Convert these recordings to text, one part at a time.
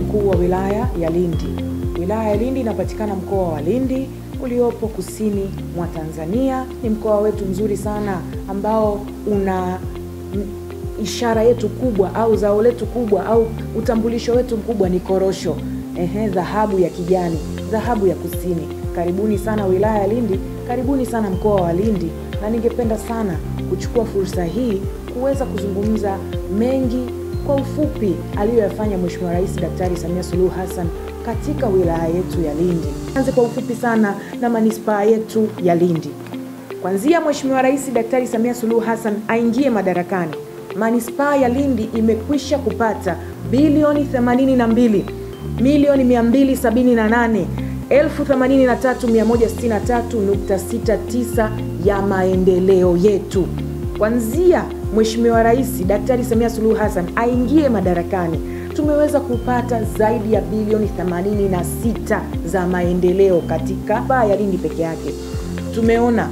mkuu wa wilaya ya Lindi. Wilaya ya Lindi inapatikana mkoa wa Lindi uliopo kusini mwa Tanzania. Ni mkoa wetu mzuri sana ambao una ishara yetu kubwa au zao letu kubwa au utambulisho wetu mkubwa ni korosho. Dhahabu ya kijani, dhahabu ya kusini. Karibuni sana wilaya ya Lindi, karibuni sana mkoa wa Lindi, na ningependa sana kuchukua fursa hii kuweza kuzungumza mengi kwa ufupi aliyoyafanya Mheshimiwa Rais Daktari Samia Suluhu Hassan katika wilaya yetu ya Lindi. Anze kwa ufupi sana na manispaa yetu ya Lindi. Kuanzia Mheshimiwa Rais Daktari Samia Suluhu Hassan aingie madarakani, manispaa ya Lindi imekwisha kupata bilioni 82,278,163,163.69 ya maendeleo yetu. Kuanzia Mheshimiwa Rais Daktari Samia Suluhu Hassan aingie madarakani, tumeweza kupata zaidi ya bilioni 86 za maendeleo katika wilaya ya Lindi peke yake. Tumeona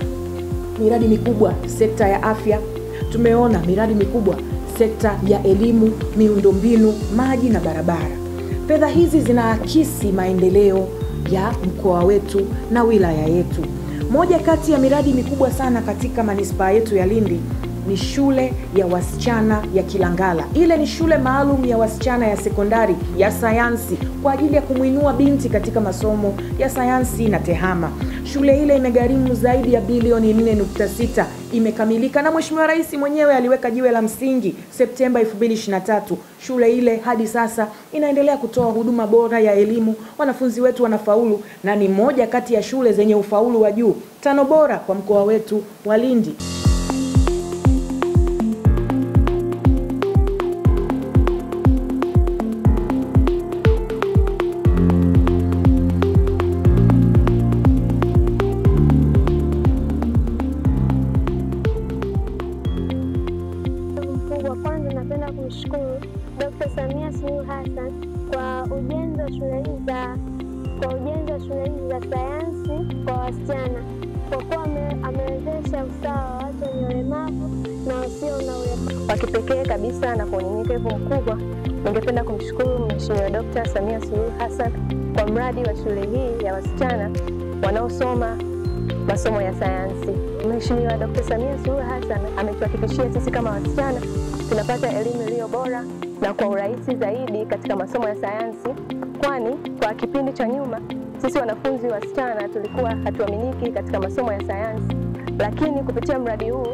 miradi mikubwa sekta ya afya, tumeona miradi mikubwa sekta ya elimu, miundombinu, maji na barabara. Fedha hizi zinaakisi maendeleo ya mkoa wetu na wilaya yetu. Moja kati ya miradi mikubwa sana katika manispaa yetu ya Lindi ni shule ya wasichana ya Kilangala. Ile ni shule maalum ya wasichana ya sekondari ya sayansi kwa ajili ya kumuinua binti katika masomo ya sayansi na tehama. Shule ile imegharimu zaidi ya bilioni 4.6, imekamilika na Mheshimiwa Rais mwenyewe aliweka jiwe la msingi Septemba 2023. Shule ile hadi sasa inaendelea kutoa huduma bora ya elimu, wanafunzi wetu wanafaulu na ni moja kati ya shule zenye ufaulu wa juu 5 bora kwa mkoa wetu wa Lindi. Kwanza napenda kumshukuru Dr. Samia Suluhu Hassan kwa ujenzi wa shule hizi za sayansi kwa wasichana, kwa kuwa amewezesha usawa wa watu wenye ulemavu na wasio na ulemavu. Kwa kipekee kabisa na kwa unyenyekevu mkubwa, ningependa kumshukuru Mheshimiwa Dr. Samia Suluhu Hassan kwa mradi wa shule hii ya wasichana wanaosoma masomo ya sayansi. Mheshimiwa Dr. Samia Suluhu Hassan ametuhakikishia sisi kama wasichana tunapata elimu iliyo bora na kwa urahisi zaidi katika masomo ya sayansi, kwani kwa kipindi cha nyuma sisi wanafunzi wasichana tulikuwa hatuaminiki katika masomo ya sayansi, lakini kupitia mradi huu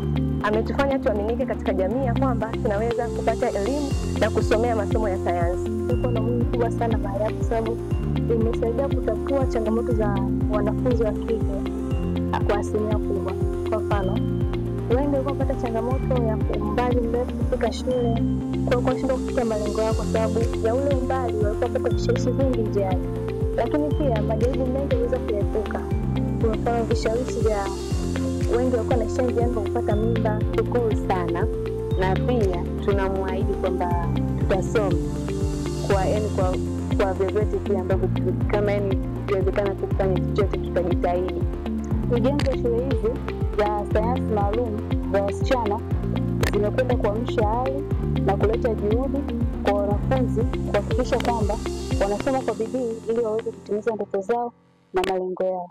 ametufanya tuaminike katika jamii ya kwamba tunaweza kupata elimu na kusomea masomo ya sayansi. Iko na umuhimu mkubwa sana baada, kwa sababu imesaidia kutatua changamoto za wanafunzi wa kike kwa asilimia kubwa. Kwa mfano, wengi walikuwa wanapata changamoto ya umbali mrefu kufika shule, kwa kushindwa kufikia malengo yao kwa sababu ya ule umbali, walikuwa wanapata vishawishi vingi njiani. Lakini pia majaribu mengi yaliweza kuepuka. Kwa mfano, vishawishi vya wengi walikuwa na njiani kwa kupata mimba. Shukuru sana, na pia tunamwahidi kwamba tutasoma kwa vyovyote pia ambavyo kama ikiwezekana kufanya chochote tutajitahidi. Ujenzi wa shule hizi za sayansi maalum za wasichana zimekwenda kuamsha hali na kuleta juhudi kwa wanafunzi kuhakikisha kwamba wanasoma kwa bidii ili waweze kutimiza ndoto zao na malengo yao.